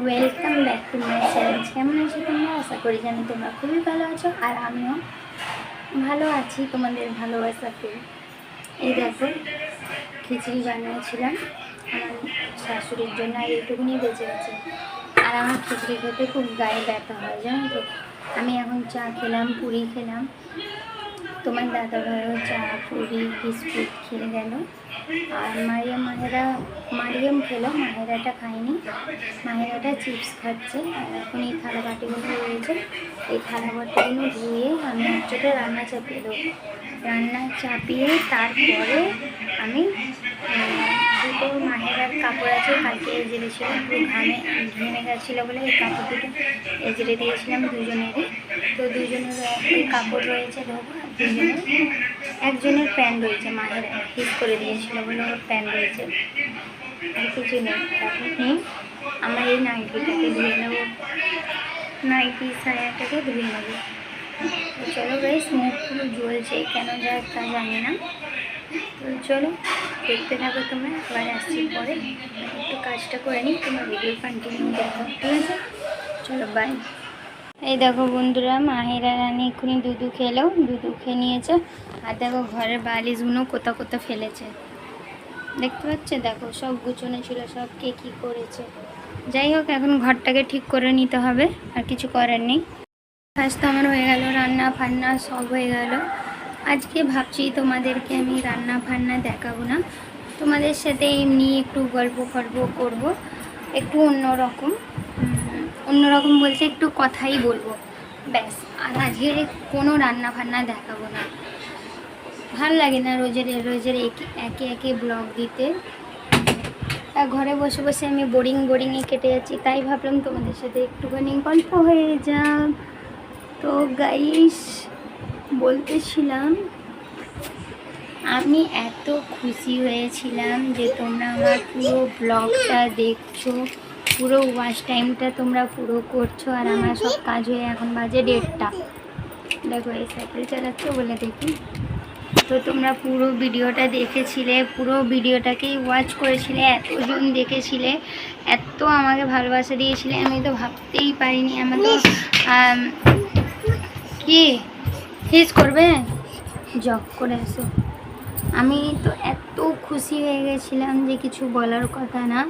Welcome back to my channel. কেমন আছো তোমরা? আশা করি জানি তোমরা খুবই ভালো আছো, আর আমিও ভালো আছি তোমাদের ভালোবাসাতে। এই দেখো, খিচুড়ি বানিয়েছিলাম আমার শাশুড়ির জন্য, আর এইটুকুনি বেঁচে গেছে। আর আমার খিচুড়ি খেতে খুব গায়ে ব্যথা হয়, জানো তো। আমি এখন চা খেলাম, পুরি খেলাম। তোমার দাদাভাইও চা, পুরি, বিস্কুট খেয়ে গেল। আর মারিয়াম খেলো, মাহেরাটা খায়নি। মাহেরাটা চিপস খাচ্ছে। আর এখন এই থালা বাটিগুলো রয়েছে, এই থালা বাটিগুলো ধুয়ে আমি হচ্ছে রান্না চাপিয়ে দেবো। রান্না চাপিয়ে তারপরে আমি দুটো মাহেরার কাপড় আছে, কালকে এজেড়েছিলাম, পুরো ঘেমে গেছিলো বলে এই কাপড় দুটো এজেড়ে দিয়েছিলাম দুজনেরই। তো দুজনের এই কাপড় রয়েছে ধোবো, আর একজনের প্যান্ট রয়েছে, মায়ের ঠিক করে দিয়েছিল বলে ওর প্যান্ট রয়েছে, আর কিছু নেই। তারপর নেই আমার এই নাইটিটাকে ধুয়ে নেবো, নাইটি সায়াটাকে ধুয়ে নেবো। তো চলো গাইস, মুখ পুরো জ্বলছে, কেন যায় তা জানি না। তো চলো দেখতে থাকো তোমরা, আবার আসছি পরে। একটু কাজটা করে নিই, তোমার ভিডিও কন্টিনিউ দেখো, ঠিক আছে? চলো বাই। এই দেখো বন্ধুরা, মাহিরা রানী এক্ষুনি দুধু খেলো, দুধু খেয়ে নিয়েছে। আর দেখো ঘরের বালিশগুলো কোথাও কোথাও ফেলেছে, দেখতে পাচ্ছে? দেখো সব গুছানো ছিল, সব কে কী করেছে। যাই হোক, এখন ঘরটাকে ঠিক করে নিতে হবে, আর কিছু করার নেই। কাজ তো আমার হয়ে গেল, রান্না ফান্না সব হয়ে গেল। আজকে ভাবছি তোমাদেরকে আমি রান্না ফান্না দেখাবো না, তোমাদের সাথে এমনি একটু গল্প করবো, একটু অন্যরকম বলতে একটু কথাই বলবো, ব্যাস। আর আজকে কোনো রান্না ফান্না দেখাবো না, ভালো লাগে না রোজের একে ব্লগ দিতে। আর ঘরে বসে বসে আমি বোরিংয়ে কেটে যাচ্ছি, তাই ভাবলাম তোমাদের সাথে একটুখানি গল্প হয়ে যাক। তো গাইস, বলতেছিলাম আমি এত খুশি হয়েছিলাম যে তোমরা আমার পুরো ব্লগটা দেখছো, পুরো ওয়াচ টাইমটা তোমরা পুরো করছো। আর আমার সব কাজ হয়ে এখন বাজে 1:30। দেখো এই সাইকেল চালাচ্ছো বলে দেখি। তো তোমরা পুরো ভিডিওটা দেখেছিলে, পুরো ভিডিওটাকেই ওয়াচ করেছিলে, এতজন দেখেছিলে, এত আমাকে ভালোবাসা দিয়েছিলে, আমি তো ভাবতেই পারিনি। আমার তো কি হিস করবে, জব করে আসো। আমি তো এত খুশি হয়ে গেছিলাম যে কিছু বলার কথা না।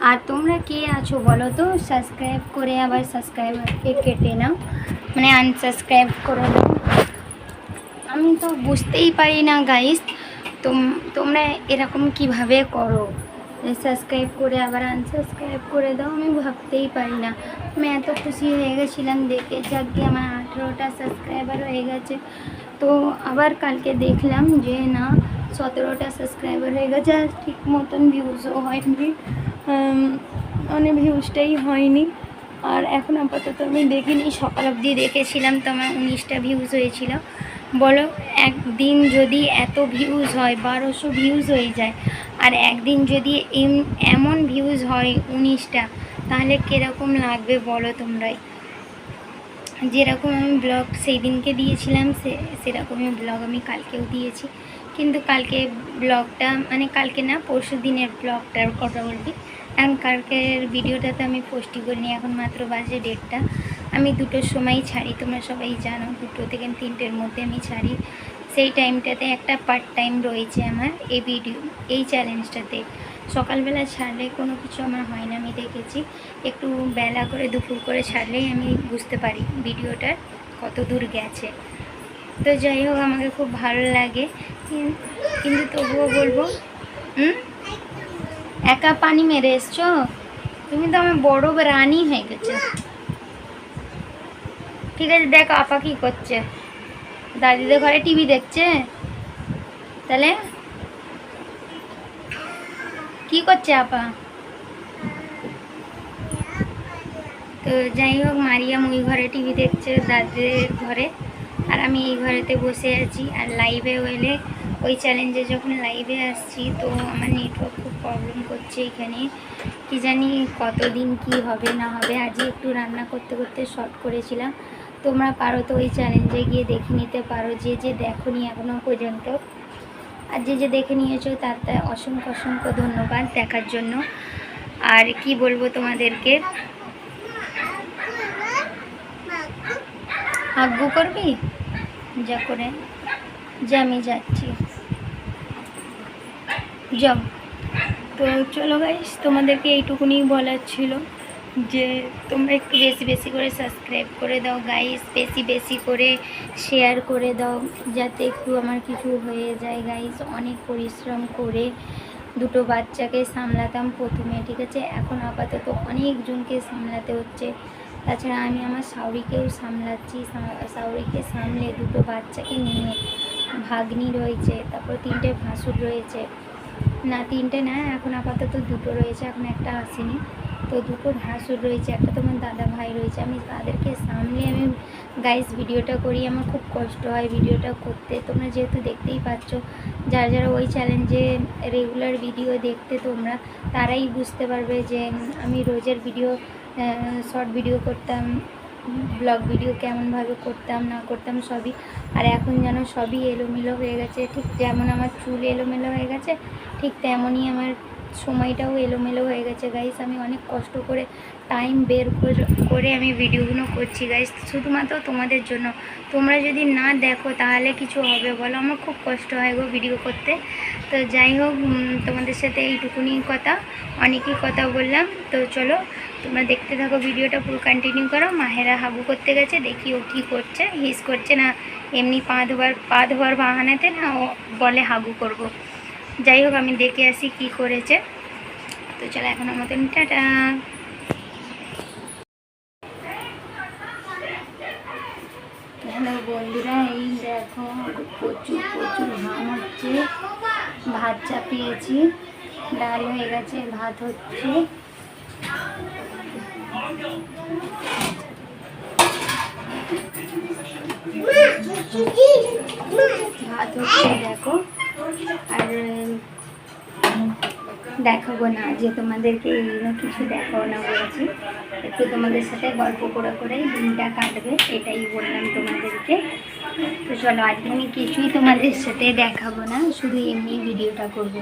আর তোমরা কে আছো বলো তো? সাবস্ক্রাইব করে আবার সাবস্ক্রাইবারকে কেটে নাও, মানে আনসাবস্ক্রাইব করে নাও। আমি তো বুঝতেই পারি না গাইস, তোমরা এরকম কিভাবে করো, সাবস্ক্রাইব করে আবার আনসাবস্ক্রাইব করে দাও। আমি ভাবতেই পারি না, আমি এত খুশি হয়ে গেছিলাম দেখে, যাকে আমার 18টা সাবস্ক্রাইবার হয়ে গেছে। তো আবার কালকে দেখলাম যে না, 17টা সাবস্ক্রাইবার হয়ে গেছে, আর ঠিক মতন ভিউজও হয়নি, মানে ভিউজটাই হয়নি। আর এখন আপাতত আমি দেখিনি, সকাল অবধি দেখেছিলাম তো আমার 19টা ভিউজ হয়েছিল। বলো, একদিন যদি এত ভিউজ হয়, 1200 ভিউজ হয়ে যায়, আর একদিন যদি এমন ভিউজ হয় 19টা, তাহলে কীরকম লাগবে বলো তোমরাই। যেরকম আমি ব্লগ সেই দিনকে দিয়েছিলাম, সেরকমই ব্লগ আমি কালকেও দিয়েছি। কিন্তু কালকে ব্লগটা, মানে কালকে না, পরশু দিনের ব্লগটার কথা বলবি। এখন কালকের ভিডিওটা তো আমি পোস্টই করিনি, এখন মাত্র বাজে 1:30। আমি 2টোর সময় ছাড়ি, তোমরা সবাই জানো, 2টো থেকে 3টের মধ্যে আমি ছাড়ি। সেই টাইমটাতে একটা পার্ট টাইম রয়েছে আমার এই চ্যালেঞ্জটাতে। সকালবেলা ছাড়লে কোনো কিছু আমার হয় না, আমি দেখেছি। একটু বেলা করে দুপুর করে ছাড়লেই আমি বুঝতে পারি ভিডিওটার কত দূর গেছে। তো যাই হোক, আমাকে খুব ভালো লাগে, কিন্তু তবুও বলবো, একা পানি মেরে এসছো তুমি, তো আমার বড় রানী হয়ে গেছে। ঠিক আছে, দেখো আপা কি করছে, দাদিদের ঘরে টিভি দেখছে, তাহলে কি করছে আপা? তো যাই হোক, মারিয়াম ওই ঘরে টিভি দেখছে দাদিদের ঘরে, আর আমি এই ঘরেতে বসে আছি। আর লাইভে এলে, ওই চ্যালেঞ্জে যখন লাইভে আসছি, তো আমার নেটওয়ার্ক খুব প্রবলেম করছে এখানে, কি জানি কতদিন কি হবে না হবে। আজই একটু রান্না করতে করতে শর্ট করেছিলাম, তোমরা পারো তো ওই চ্যালেঞ্জে গিয়ে দেখে নিতে পারো, যে দেখোনি এখনও পর্যন্ত। আর যে দেখে নিয়েছো তার অসংখ্য ধন্যবাদ দেখার জন্য। আর কি বলবো তোমাদেরকে, হাগু করবি যা করে, যে আমি যাচ্ছি, যাও। তো চলো গাইস, তোমাদেরকে এইটুকুনি বলার ছিল যে তোমরা একটু বেশি বেশি করে সাবস্ক্রাইব করে দাও গাইস, বেশি বেশি করে শেয়ার করে দাও, যাতে একটু আমার কিছু হয়ে যায় গাইস। অনেক পরিশ্রম করে দুটো বাচ্চাকে সামলাতাম প্রথমে, ঠিক আছে, এখন আপাতত অনেকজনকে সামলাতে হচ্ছে। তাছাড়া আমি আমার শাওরিকেও সামলাচ্ছি, শাওরিকে সামলে দুটো বাচ্চাকে নিয়ে, ভাগ্নি রয়েছে, তারপর 3টে ভাসুর রয়েছে, না 3টে না, এখন আপাতত 2টো রয়েছে, এখন একটা আসেনি। তো 2টো ভাসুর রয়েছে, একটা তোমার দাদা ভাই রয়েছে, আমি তাদেরকে সামলে আমি গাইস ভিডিওটা করি। আমার খুব কষ্ট হয় ভিডিওটা করতে, তোমরা যেহেতু দেখতেই পাচ্ছ, যারা যারা ওই চ্যালেঞ্জে রেগুলার ভিডিও দেখতে তোমরা, তারাই বুঝতে পারবে যে আমি রোজের ভিডিও, শর্ট ভিডিও করতাম, ব্লগ ভিডিও কেমনভাবে করতাম না করতাম সবই। আর এখন যেন সবই এলোমেলো হয়ে গেছে, ঠিক যেমন আমার চুল এলোমেলো হয়ে গেছে, ঠিক তেমনই আমার সময়টাও এলোমেলো হয়ে গেছে গাইস। আমি অনেক কষ্ট করে টাইম বের করে আমি ভিডিওগুলো করছি গাইস, শুধুমাত্র তোমাদের জন্য। তোমরা যদি না দেখো তাহলে কিছু হবে বলো? আমার খুব কষ্ট হয় গো ভিডিও করতে। তো যাই হোক, তোমাদের সাথে এইটুকুনি কথা, অনেকই কথা বললাম। তো চলো তোমরা দেখতে থাকো ভিডিওটা, পুরো কন্টিনিউ করো। মাহেরা হাগু করতে গেছে, দেখি ও কী করছে, হিস করছে না এমনি পা ধোয়ার বাহানাতে, না ও বলে হাগু করব। যাই হোক, আমি দেখে আসি কি করেছে। তো চলো এখনের মতন টাটা। হ্যালো বন্ধুরা, এই দেখো প্রচুর প্রচুর ঘাম হচ্ছে, ভাত চাপিয়েছি, ডাল হয়ে গেছে, ভাত হচ্ছে। ভাত হচ্ছে দেখো, আর দেখাবো না যে তোমাদেরকে এইগুলো কিছু দেখাবো না বলেছি, একটু তোমাদের সাথে গল্প করে করেই দিনটা কাটবে, এটাই বললাম তোমাদেরকে। তো চলো, আজকে আমি কিছুই তোমাদের সাথে দেখাবো না, শুধু এমনি ভিডিওটা করব।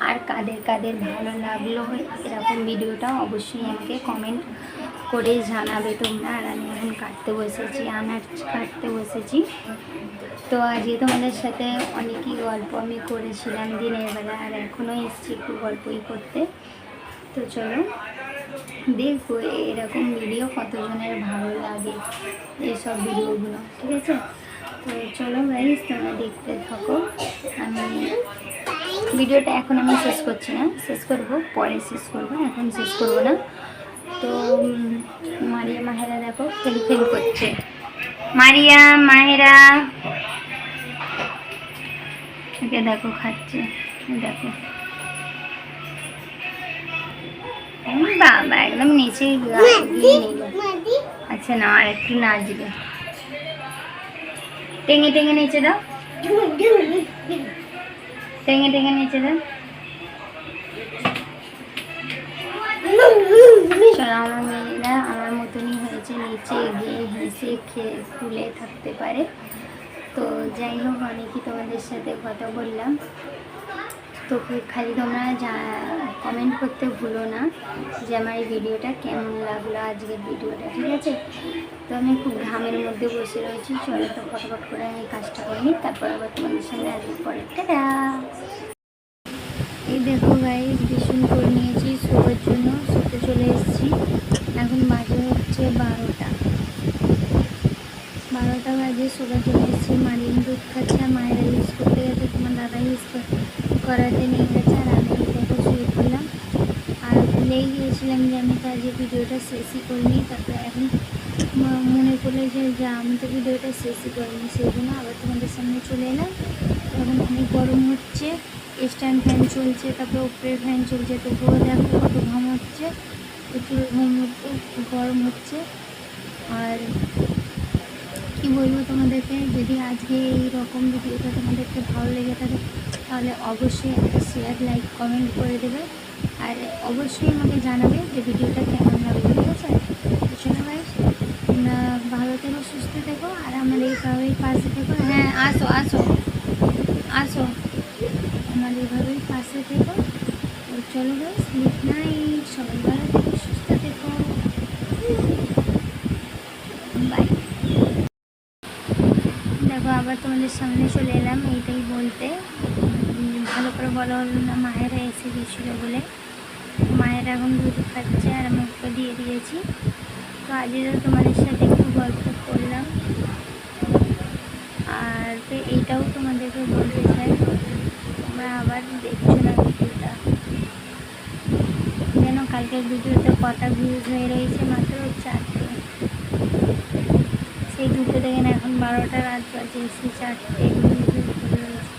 আর কাদের কাদের ভালো লাগলো এরকম ভিডিওটা অবশ্যই আমাকে কমেন্ট করে জানাবে তোমরা। আর আমি এখন কাটতে বসেছি, আনাজ কাটতে বসেছি। তো আজকে তোমাদের সাথে অনেকই গল্প আমি করেছিলাম দিনের বেলা, আর এখনও এসেছি একটু গল্পই করতে। তো চলো দেখবো এরকম ভিডিও কতজনের ভালো লাগে, এইসব ভিডিওগুলো, ঠিক আছে। তো চলো গাইস, তোমরা দেখতে থাকো। আমি ভিডিওটা এখন আমি শেষ করছি না, শেষ করব পরে, শেষ করবো, এখন শেষ করবো না। তো মারিয়া মাহেরা দেখো খেল করছে, মারিয়া মাহেরা একে দেখো খাচ্ছে, দেখো বাবা একদম নিচে দিয়ে নিল। আচ্ছা না, আর একটু নাচবে, টেঙে টেঙে নিচে দাও, টেঙে টেঙে নিচে দাও। আমার মেয়েরা আমার মতনই হয়েছে, নিচে গিয়ে হেসে খেয়ে খুলে থাকতে পারে। তো যাই হোক, অনেকই তোমাদের সাথে কথা বললাম। তো খালি তোমরা কমেন্ট করতে ভুলো না যে আমার এই ভিডিওটা কেমন লাগলো, আজকের ভিডিওটা, ঠিক আছে। তো আমি খুব ঘামের মধ্যে বসে রয়েছি, চলো তো ফটাফট করে আমি কাজটা করে নিই, তারপর আবার তোমাদের সামনে আসবো পরে। টাটা। এই দেখো গাইস, ভীষণ করে নিয়েছি শোবার জন্য, শুতে চলে এসেছি। এখন বাজে হচ্ছে 12টা বাজে, শোবার চলে এসেছি। মারিয়াম দুধ খাচ্ছে, আর মায়েরা ইউজ করতে গেছে, তোমার দাদা ইউজ করাতে নিয়ে গেছে, আর আমি দেখো শুয়ে পড়লাম। আর ভুলেই গিয়েছিলাম যে আমি তো আজকে ভিডিওটা শেষই করিনি, তারপরে এখন মনে পড়লো যে আমি তো ভিডিওটা শেষই করিনি, সেই জন্য আবার তোমাদের সামনে চলে এলাম। এখন অনেক গরম হচ্ছে, স্ট্যান্ড ফ্যান চলছে, তারপরে উপরের ফ্যান চলছে, তবুও দেখো কত ঘাম হচ্ছে, প্রচুর গরম হচ্ছে। আর কি বলবো তোমাদেরকে, যদি আজকে এই রকম ভিডিওটা তোমাদেরকে ভালো লেগে থাকে তাহলে অবশ্যই একটা শেয়ার, লাইক, কমেন্ট করে দেবে, আর অবশ্যই আমাকে জানাবে যে ভিডিওটা কেমন লাগবে, ঠিক আছে। চলো ভাই, তোমরা ভালো থেকো, সুস্থ থেকো, আর আমার এইভাবেই পাশে থেকো। হ্যাঁ, আসো আসো আসো, আমার এইভাবেই পাশে থেকো। তো চলো ভাই, গুড নাইট সবাই। আবার তোমাদের সামনে চলে এলাম এইটাই বলতে। ভালো করে বলা হলো না, মায়েরা এসে গেছিলো বলে। মায়ের এখন দুধ খাচ্ছে আর আমি ওকে দিয়ে দিয়েছি। তো আজকে তোমাদের সাথে একটু গল্প করলাম। আর এইটাও তোমাদেরকে বলতে চাই, তোমরা আবার দেখছো না ভিডিওটা, যেন কালকের ভিডিওতে কটা ভিউজ হয়ে রয়েছে, মাত্র 4টে। সেই 2টে থেকে না এখন 12টা রাত বাজে, সেই 4টে ভিডিও করে রয়েছে।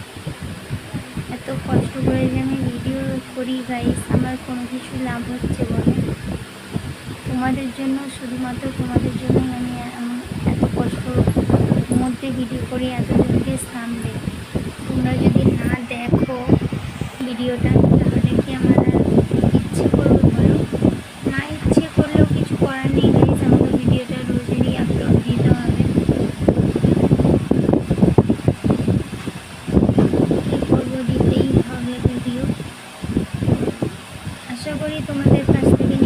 এত কষ্ট করে যে আমি ভিডিও করি গাইস, আমার কোনো কিছু লাভ হচ্ছে বলে? তোমাদের জন্য, শুধুমাত্র তোমাদের জন্যই আমি এত কষ্টর মধ্যে ভিডিও করি, এতজনকে সামলে। তোমরা যদি না দেখো ভিডিওটা, তাহলে কি আমার ইচ্ছে করবে বলো? না ইচ্ছে করলেও কিছু করার নেই গাইস, আমাকে ভিডিওটা রোজেরই আপলোড দিতে হবে। কী করবো, দিতেই হবে ভিডিও। আশা করি তোমাদের কাছ থেকে